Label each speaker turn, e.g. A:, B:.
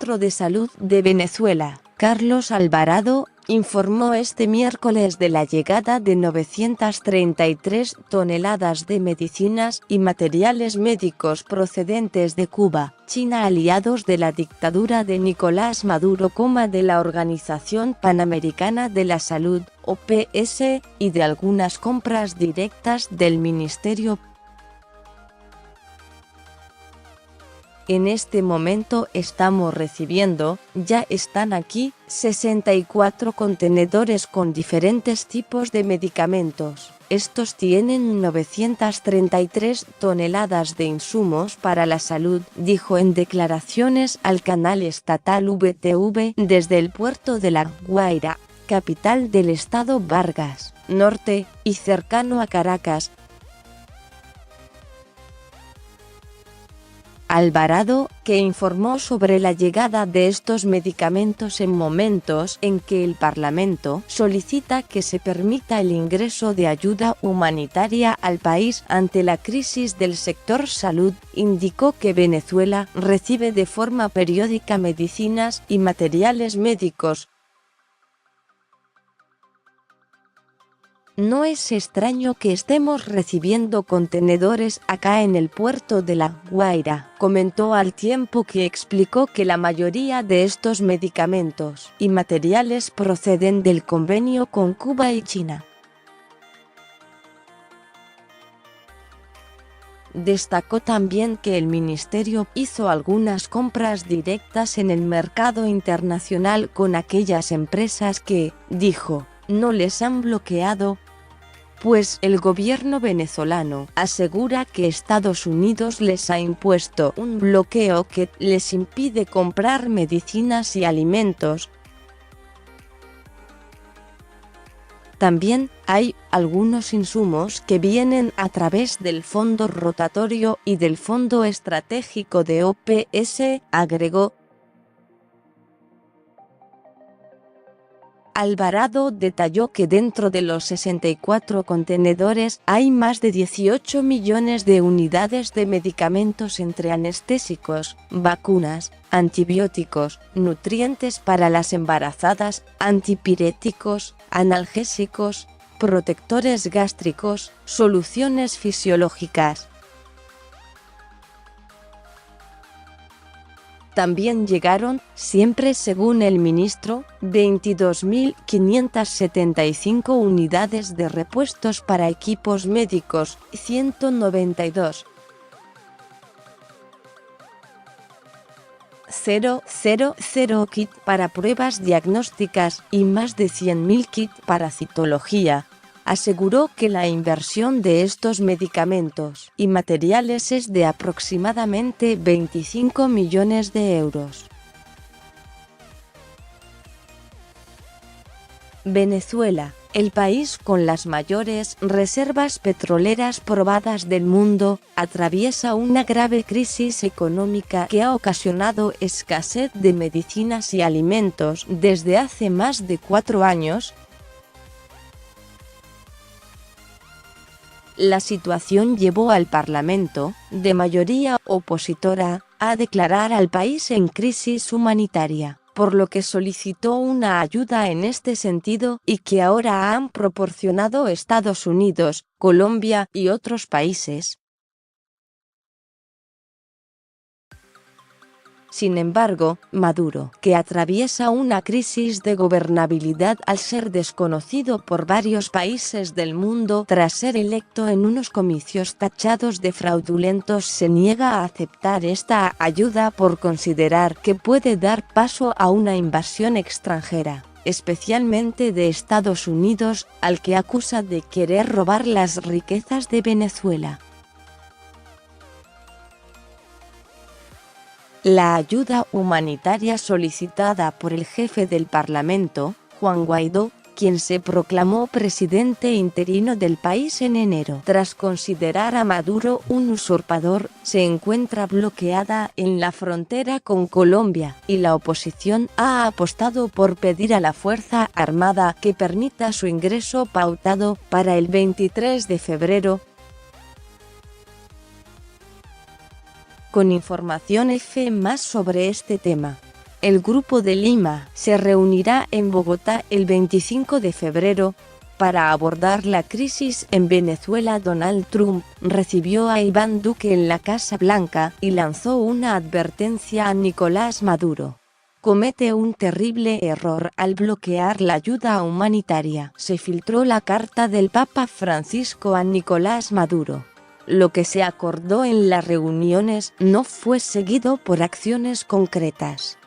A: ministro de Salud de Venezuela, Carlos Alvarado, informó este miércoles de la llegada de 933 toneladas de medicinas y materiales médicos procedentes de Cuba, China, aliados de la dictadura de Nicolás Maduro, de la Organización Panamericana de la Salud, OPS, y de algunas compras directas del Ministerio. En este momento estamos recibiendo, ya están aquí, 64 contenedores con diferentes tipos de medicamentos. Estos tienen 933 toneladas de insumos para la salud, dijo en declaraciones al canal estatal VTV desde el puerto de La Guaira, capital del estado Vargas Norte, y cercano a Caracas. Alvarado, que informó sobre la llegada de estos medicamentos en momentos en que el Parlamento solicita que se permita el ingreso de ayuda humanitaria al país ante la crisis del sector salud, indicó que Venezuela recibe de forma periódica medicinas y materiales médicos. No es extraño que estemos recibiendo contenedores acá en el puerto de La Guaira, comentó, al tiempo que explicó que la mayoría de estos medicamentos y materiales proceden del convenio con Cuba y China. Destacó también que el ministerio hizo algunas compras directas en el mercado internacional con aquellas empresas que, dijo, no les han bloqueado, pues el gobierno venezolano asegura que Estados Unidos les ha impuesto un bloqueo que les impide comprar medicinas y alimentos. También hay algunos insumos que vienen a través del Fondo Rotatorio y del Fondo Estratégico de OPS, agregó. Alvarado detalló que dentro de los 64 contenedores hay más de 18 millones de unidades de medicamentos entre anestésicos, vacunas, antibióticos, nutrientes para las embarazadas, antipiréticos, analgésicos, protectores gástricos, soluciones fisiológicas. También llegaron, siempre según el ministro, 22.575 unidades de repuestos para equipos médicos, 192. 000 kit para pruebas diagnósticas y más de 100.000 kits para citología. Aseguró que la inversión de estos medicamentos y materiales es de aproximadamente 25 millones de euros. Venezuela, el país con las mayores reservas petroleras probadas del mundo, atraviesa una grave crisis económica que ha ocasionado escasez de medicinas y alimentos desde hace más de 4 años. La situación llevó al Parlamento, de mayoría opositora, a declarar al país en crisis humanitaria, por lo que solicitó una ayuda en este sentido y que ahora han proporcionado Estados Unidos, Colombia y otros países. Sin embargo, Maduro, que atraviesa una crisis de gobernabilidad al ser desconocido por varios países del mundo tras ser electo en unos comicios tachados de fraudulentos, se niega a aceptar esta ayuda por considerar que puede dar paso a una invasión extranjera, especialmente de Estados Unidos, al que acusa de querer robar las riquezas de Venezuela. La ayuda humanitaria solicitada por el jefe del Parlamento, Juan Guaidó, quien se proclamó presidente interino del país en enero tras considerar a Maduro un usurpador, se encuentra bloqueada en la frontera con Colombia, y la oposición ha apostado por pedir a la Fuerza Armada que permita su ingreso pautado para el 23 de febrero. Con información más sobre este tema. El Grupo de Lima se reunirá en Bogotá el 25 de febrero para abordar la crisis en Venezuela. Donald Trump recibió a Iván Duque en la Casa Blanca y lanzó una advertencia a Nicolás Maduro. Comete un terrible error al bloquear la ayuda humanitaria. Se filtró la carta del Papa Francisco a Nicolás Maduro. Lo que se acordó en las reuniones no fue seguido por acciones concretas.